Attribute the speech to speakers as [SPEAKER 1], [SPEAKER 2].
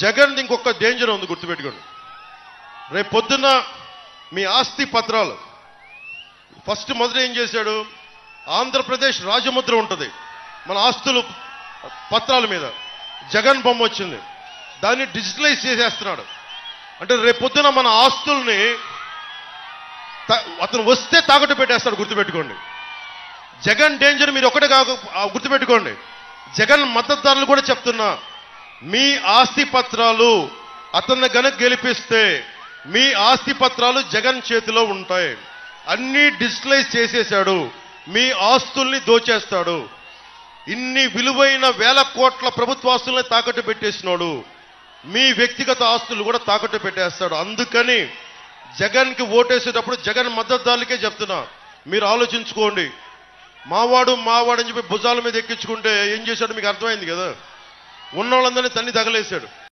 [SPEAKER 1] జగన్ ఇంకొక డేంజర్ ఉంది, గుర్తుపెట్టుకోండి. రేపు పొద్దున్న మీ ఆస్తి పత్రాలు ఫస్ట్ మొదట ఏం చేశాడు, ఆంధ్రప్రదేశ్ రాజముద్ర ఉంటుంది మన ఆస్తులు పత్రాల మీద, జగన్ బొమ్మ వచ్చింది, దాన్ని డిజిటలైజ్ చేసేస్తున్నాడు. అంటే రేపు పొద్దున మన ఆస్తుల్ని అతను వస్తే తాకట్టు పెట్టేస్తాడు, గుర్తుపెట్టుకోండి. జగన్ డేంజర్ మీరు ఒకటే గుర్తుపెట్టుకోండి. జగన్ మద్దతుదారులు కూడా చెప్తున్నా, మీ ఆస్తి పత్రాలు అతన్ని గనక గెలిపిస్తే మీ ఆస్తి పత్రాలు జగన్ చేతిలో ఉంటాయి. అన్ని డిజిటలైజ్ చేసేశాడు, మీ ఆస్తుల్ని దోచేస్తాడు. ఇన్ని విలువైన వేల కోట్ల ప్రభుత్వ ఆస్తుల్ని తాకట్టు పెట్టేసినాడు, మీ వ్యక్తిగత ఆస్తులు కూడా తాకట్టు పెట్టేస్తాడు. అందుకని జగన్కి ఓటేసేటప్పుడు జగన్ మద్దతుదారులకే చెప్తున్నా, మీరు ఆలోచించుకోండి. మావాడు అని చెప్పి భుజాల మీద ఎక్కించుకుంటే ఏం చేశాడు మీకు అర్థమైంది కదా. ఉన్న వాళ్ళందరినీ తన్ని తగలేశాడు.